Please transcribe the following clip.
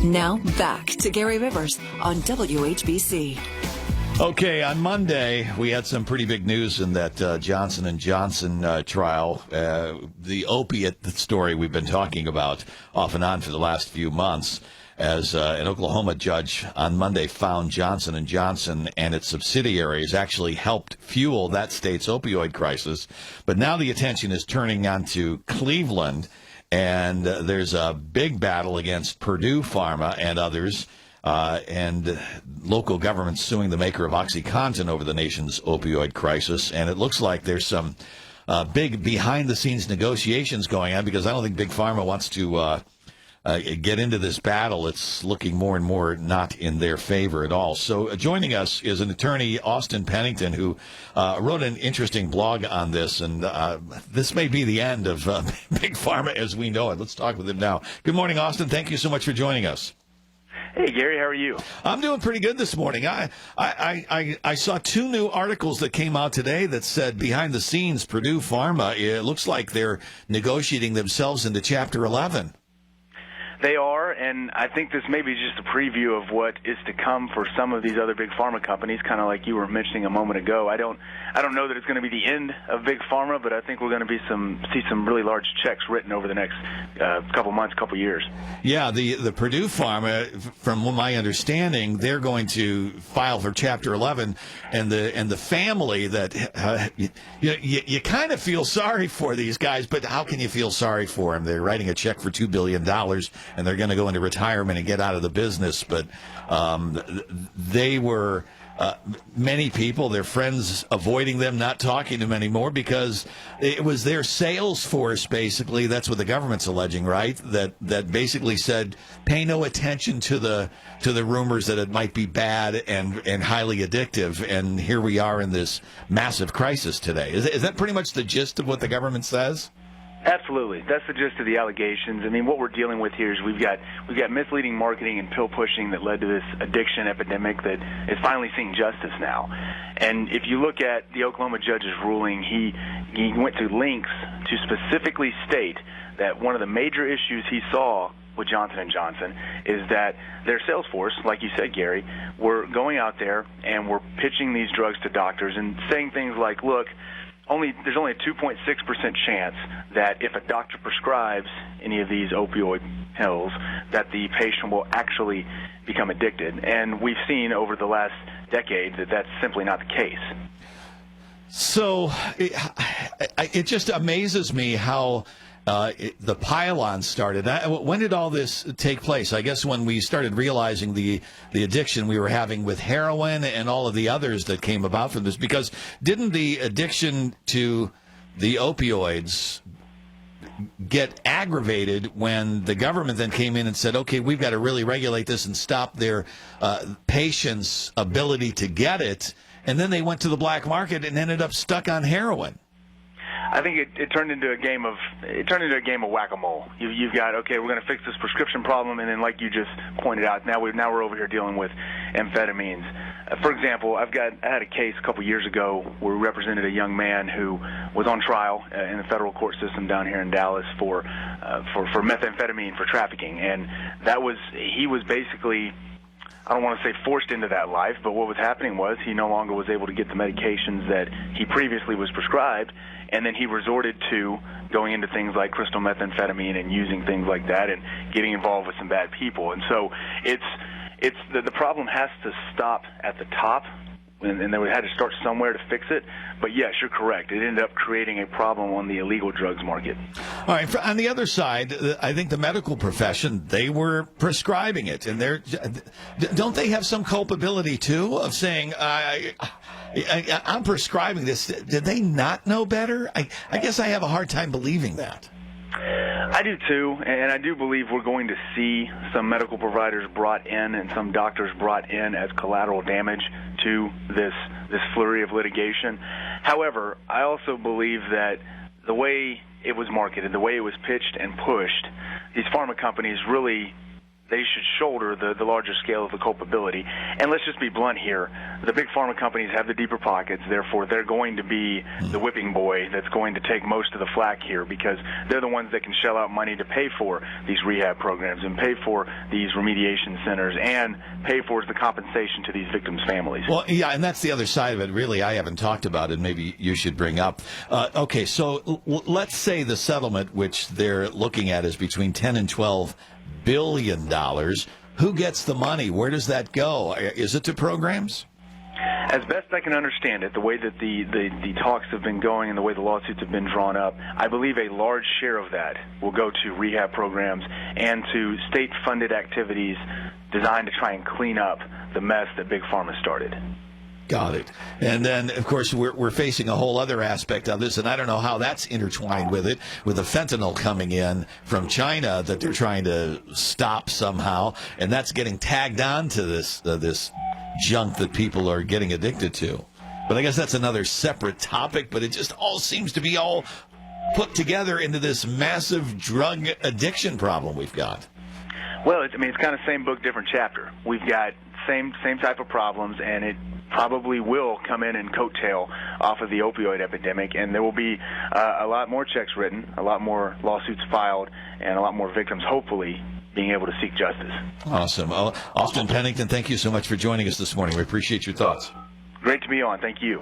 Now back to Gary Rivers on WHBC. Okay, on Monday, we had some pretty big news in that Johnson & Johnson trial. The opiate story we've been talking about off and on for the last few months, as an Oklahoma judge on Monday found Johnson & Johnson and its subsidiaries actually helped fuel that state's opioid crisis. But now the attention is turning onto Cleveland, and there's a big battle against Purdue Pharma and others, and local governments suing the maker of OxyContin over the nation's opioid crisis. And it looks like there's some big behind-the-scenes negotiations going on, because I don't think Big Pharma wants to get into this battle. It's looking more and more not in their favor at all. So joining us is an attorney, Austin Pennington, who wrote an interesting blog on this, and this may be the end of Big Pharma as we know it. Let's talk with him now. Good morning, Austin. Thank you so much for joining us. Hey, Gary, how are you? I'm doing pretty good this morning. I saw two new articles that came out today that said behind the scenes, Purdue Pharma, it looks like they're negotiating themselves into Chapter 11. They are, and I think this may be just a preview of what is to come for some of these other big pharma companies, kind of like you were mentioning a moment ago. I don't know that it's going to be the end of Big Pharma, but I think we're going to see some really large checks written over the next couple months, couple years. Yeah, the Purdue Pharma, from my understanding, they're going to file for Chapter 11, and the family that you kind of feel sorry for these guys, but how can you feel sorry for them? They're writing a check for $2 billion. And they're going to go into retirement and get out of the business. But they were, many people, their friends, avoiding them, not talking to them anymore, because it was their sales force, basically. That's what the government's alleging, right? That basically said, pay no attention to the rumors that it might be bad and highly addictive. And here we are in this massive crisis today. Is that pretty much the gist of what the government says? Absolutely. That's the gist of the allegations. I mean, what we're dealing with here is we've got misleading marketing and pill pushing that led to this addiction epidemic that is finally seeing justice now. And if you look at the Oklahoma judge's ruling, he went to lengths to specifically state that one of the major issues he saw with Johnson & Johnson is that their sales force, like you said, Gary, were going out there and were pitching these drugs to doctors and saying things like, look, there's only a 2.6% chance that if a doctor prescribes any of these opioid pills that the patient will actually become addicted. And we've seen over the last decade that that's simply not the case. So it just amazes me how the pile-on started. When did all this take place? I guess when we started realizing the addiction we were having with heroin and all of the others that came about from this. Because didn't the addiction to the opioids get aggravated when the government then came in and said, okay, we've got to really regulate this and stop their patients' ability to get it. And then they went to the black market and ended up stuck on heroin. I think it turned into a game of whack-a-mole. You've got, okay, we're going to fix this prescription problem, and then, like you just pointed out, now we're over here dealing with amphetamines. For example, I had a case a couple years ago where we represented a young man who was on trial in the federal court system down here in Dallas for methamphetamine for trafficking, and he was basically, I don't want to say forced into that life, but what was happening was he no longer was able to get the medications that he previously was prescribed, and then he resorted to going into things like crystal methamphetamine and using things like that and getting involved with some bad people. And so the problem has to stop at the top, and then we had to start somewhere to fix it. But yes, you're correct. It ended up creating a problem on the illegal drugs market. All right. On the other side, I think the medical profession, they were prescribing it. And don't they have some culpability, too, of saying, I'm prescribing this? Did they not know better? I guess I have a hard time believing that. I do too, and I do believe we're going to see some medical providers brought in and some doctors brought in as collateral damage to this flurry of litigation. However, I also believe that the way it was marketed, the way it was pitched and pushed, these pharma companies really they should shoulder the larger scale of the culpability. And let's just be blunt here. The big pharma companies have the deeper pockets, therefore they're going to be the whipping boy that's going to take most of the flack here, because they're the ones that can shell out money to pay for these rehab programs and pay for these remediation centers and pay for the compensation to these victims' families. Well, yeah, and that's the other side of it, really, I haven't talked about it. Maybe you should bring up. Okay, so let's say the settlement, which they're looking at, is between $10 and $12 billion. Who gets the money? Where does that go? Is it to programs? As best I can understand it, the way that the talks have been going and the way the lawsuits have been drawn up, I believe a large share of that will go to rehab programs and to state-funded activities designed to try and clean up the mess that Big Pharma started. Got it. And then, of course, we're facing a whole other aspect of this, and I don't know how that's intertwined with it, with the fentanyl coming in from China that they're trying to stop somehow, and that's getting tagged on to this junk that people are getting addicted to. But I guess that's another separate topic, but it just all seems to be all put together into this massive drug addiction problem we've got. Well, it's kind of same book, different chapter. We've got same type of problems, and it probably will come in and coattail off of the opioid epidemic, and there will be a lot more checks written, a lot more lawsuits filed, and a lot more victims, hopefully, being able to seek justice. Awesome. Austin Pennington, thank you so much for joining us this morning. We appreciate your thoughts. Great to be on. Thank you.